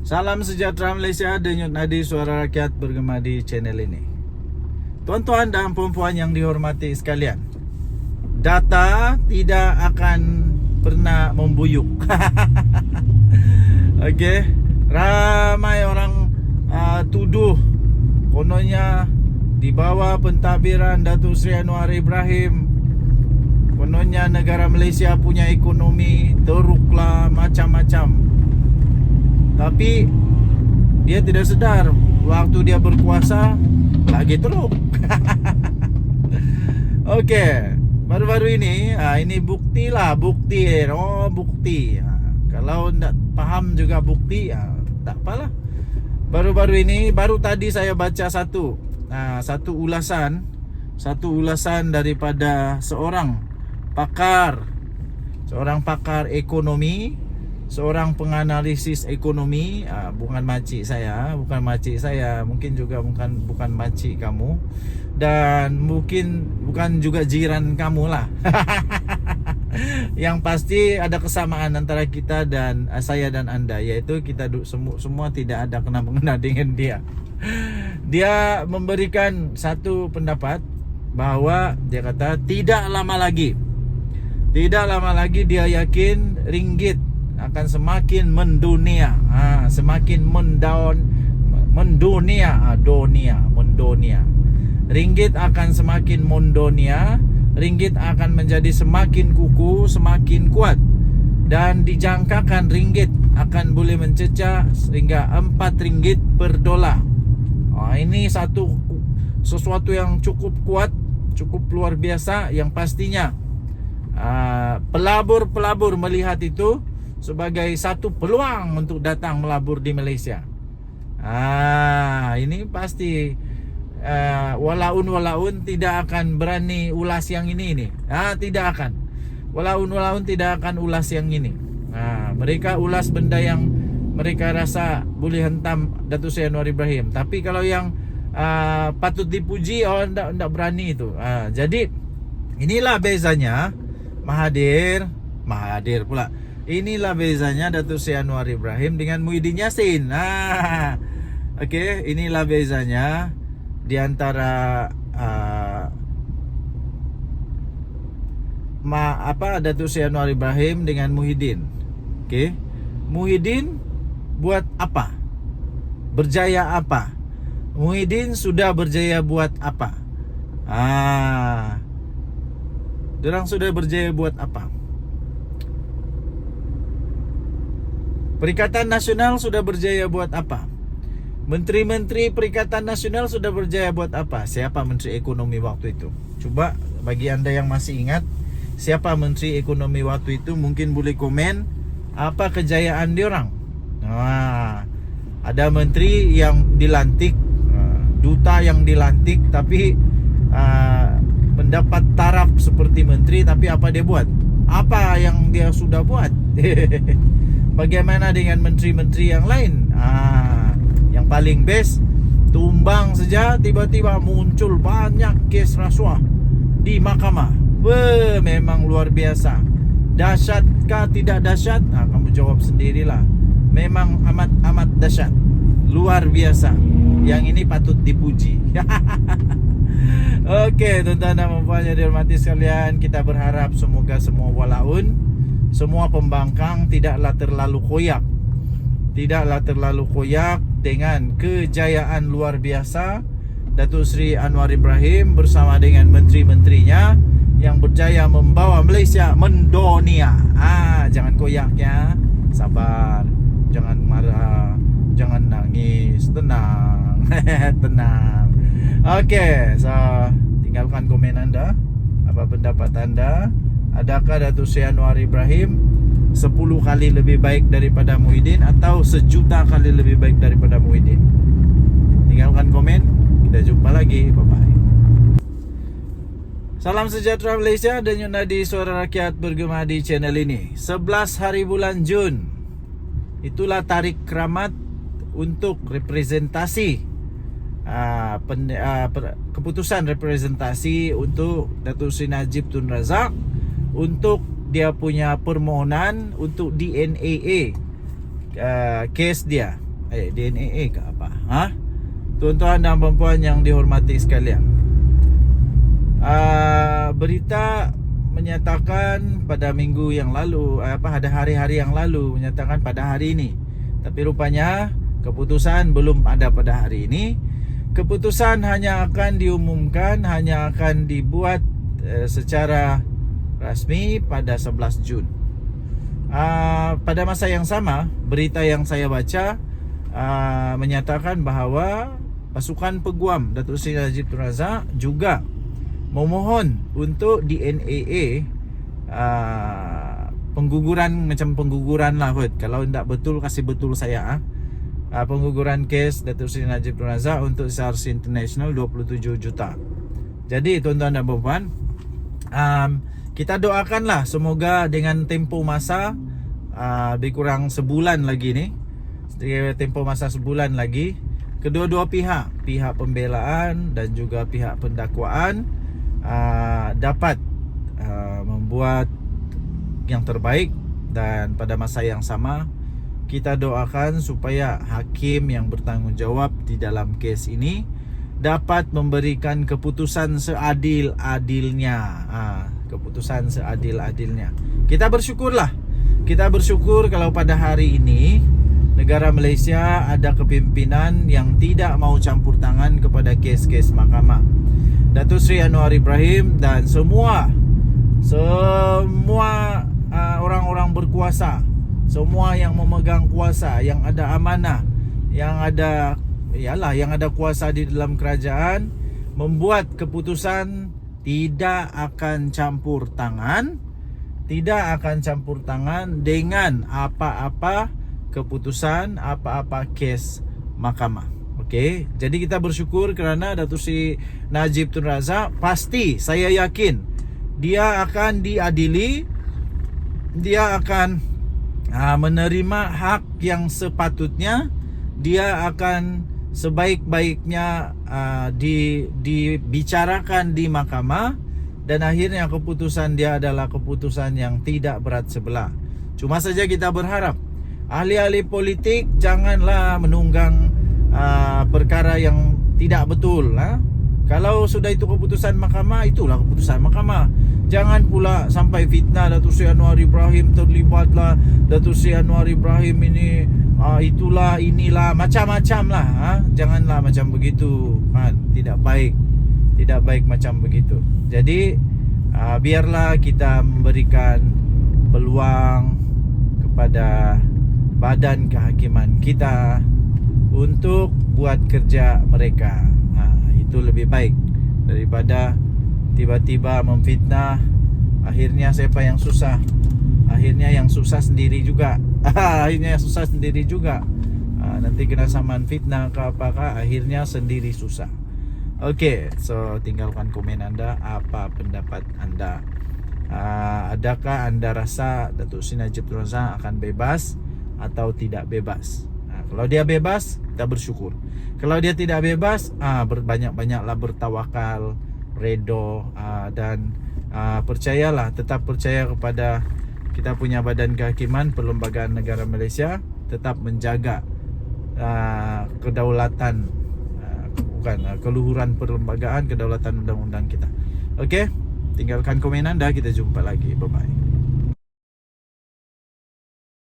Salam sejahtera Malaysia, denyut nadi suara rakyat bergema di channel ini. Tuan-tuan dan puan-puan yang dihormati sekalian, data tidak akan pernah membuyuk. Okey, ramai orang tuduh kononnya di bawah pentadbiran Datuk Seri Anwar Ibrahim, kononnya negara Malaysia punya ekonomi teruklah macam-macam. Tapi dia tidak sedar waktu dia berkuasa lagi teruk. Okey, baru-baru ini bukti. Kalau tak faham juga bukti, tak apalah. Baru-baru ini, baru tadi saya baca satu ulasan daripada seorang pakar ekonomi, seorang penganalisis ekonomi, bukan makcik saya, mungkin juga bukan makcik kamu, dan mungkin bukan juga jiran kamu lah. Yang pasti ada kesamaan antara kita dan saya dan anda, yaitu kita semua tidak ada kena-mengena dengan dia. Dia memberikan satu pendapat bahawa dia kata tidak lama lagi dia yakin ringgit akan semakin mendunia, mendunia. Ringgit akan semakin mendunia, ringgit akan menjadi semakin kukuh, semakin kuat, dan dijangkakan ringgit akan boleh mencecah sehingga 4 ringgit per dolar. Ini sesuatu yang cukup kuat, cukup luar biasa, yang pastinya pelabur melihat itu sebagai satu peluang untuk datang melabur di Malaysia. Ini pasti walaun tidak akan berani ulas yang ini. Tidak akan. Walaun tidak akan ulas yang ini. Mereka ulas benda yang mereka rasa boleh hentam Datuk Seri Anwar Ibrahim. Tapi kalau yang patut dipuji, orang tak berani itu. Jadi inilah bezanya Mahathir pula. Inilah bezanya Datuk Seri Anwar Ibrahim dengan Muhyiddin Yassin. Okey, inilah bezanya di antara Datuk Seri Anwar Ibrahim dengan Muhyiddin. Okey. Muhyiddin buat apa? Berjaya apa? Muhyiddin sudah berjaya buat apa? Diorang sudah berjaya buat apa? Perikatan Nasional sudah berjaya buat apa? Menteri-menteri Perikatan Nasional sudah berjaya buat apa? Siapa Menteri Ekonomi waktu itu? Coba bagi anda yang masih ingat, siapa Menteri Ekonomi waktu itu, mungkin boleh komen apa kejayaan diorang. Ada menteri yang dilantik, duta yang dilantik, tapi mendapat taraf seperti menteri, tapi apa dia buat? Apa yang dia sudah buat? Bagaimana dengan menteri-menteri yang lain? Yang paling best, tumbang saja tiba-tiba muncul banyak kes rasuah di mahkamah. Memang luar biasa. Dahsyatkah tidak dahsyat? Kamu jawab sendirilah. Memang amat dahsyat. Luar biasa. Yang ini patut dipuji. Okey, tuan-tuan dan puan yang dihormati sekalian, kita berharap semoga semua walaun, semua pembangkang tidaklah terlalu koyak dengan kejayaan luar biasa Datuk Seri Anwar Ibrahim bersama dengan menteri-menterinya yang berjaya membawa Malaysia mendunia. Jangan koyak ya. Sabar. Jangan marah. Jangan nangis. Tenang. Tenang. Okey, so tinggalkan komen anda. Apa pendapat anda? Adakah Datuk Seri Anwar Ibrahim 10 kali lebih baik daripada Muhyiddin atau 1,000,000 kali lebih baik daripada Muhyiddin? Tinggalkan komen. Kita jumpa lagi. Bye-bye. Salam sejahtera Malaysia, denyut nadi suara rakyat bergema di channel ini. 11 hari bulan Jun, itulah tarikh keramat untuk representasi, keputusan representasi untuk Datuk Seri Najib Tun Razak untuk dia punya permohonan untuk DNAA kes dia. DNA ke apa? Tuan-tuan dan puan-puan yang dihormati sekalian, berita menyatakan pada minggu yang lalu, pada hari-hari yang lalu menyatakan pada hari ini. Tapi rupanya keputusan belum ada pada hari ini. Keputusan hanya akan diumumkan, hanya akan dibuat secara rasmi pada 11 Jun. Pada masa yang sama, berita yang saya baca menyatakan bahawa pasukan peguam Datuk Seri Najib Tun Razak juga memohon untuk DNAA pengguguran, macam pengguguran lah kot. Kalau tidak betul, kasih betul saya. Pengguguran kes Datuk Seri Najib Tun Razak untuk secara international 27 juta. Jadi tuan-tuan dan puan-puan, kita doakanlah semoga dengan tempoh masa lebih kurang sebulan lagi ni, tempoh masa sebulan lagi, kedua-dua pihak, pihak pembelaan dan juga pihak pendakwaan dapat membuat yang terbaik. Dan pada masa yang sama, kita doakan supaya hakim yang bertanggungjawab di dalam kes ini dapat memberikan keputusan seadil-adilnya. Keputusan seadil-adilnya. Kita bersyukurlah. Kita bersyukur kalau pada hari ini negara Malaysia ada kepimpinan yang tidak mau campur tangan kepada kes-kes mahkamah. Datuk Seri Anwar Ibrahim dan semua orang-orang berkuasa, semua yang memegang kuasa, yang ada amanah, yang ada kuasa di dalam kerajaan, membuat keputusan tidak akan campur tangan dengan apa-apa keputusan, apa-apa kes mahkamah. Okey, jadi kita bersyukur kerana Datuk Seri Najib Tun Razak, pasti saya yakin dia akan diadili, dia akan menerima hak yang sepatutnya, dia akan sebaik-baiknya dibicarakan di mahkamah, dan akhirnya keputusan dia adalah keputusan yang tidak berat sebelah. Cuma saja kita berharap ahli-ahli politik janganlah menunggang perkara yang tidak betul. Kalau sudah itu keputusan mahkamah, itulah keputusan mahkamah. Jangan pula sampai fitnah Datuk Seri Anwar Ibrahim terlibatlah, Datuk Seri Anwar Ibrahim ini itulah, inilah, macam-macam lah. Janganlah macam begitu, tidak baik. Tidak baik macam begitu. Jadi biarlah kita memberikan peluang kepada badan kehakiman kita untuk buat kerja mereka. Itu lebih baik daripada tiba-tiba memfitnah, akhirnya siapa yang susah? Akhirnya yang susah sendiri juga. Nanti kena saman fitnah ke apakah, akhirnya sendiri susah. Okey, so tinggalkan komen anda, apa pendapat anda? Adakah anda rasa Datuk Seri Najib Tun Razak akan bebas atau tidak bebas? Kalau dia bebas, kita bersyukur. Kalau dia tidak bebas, berbanyak-banyaklah bertawakal, redo, dan percayalah, tetap percaya kepada kita punya badan kehakiman Perlembagaan Negara Malaysia, tetap menjaga kedaulatan, keluhuran perlembagaan, kedaulatan undang-undang kita. Okey, tinggalkan komen anda, kita jumpa lagi. Bye-bye.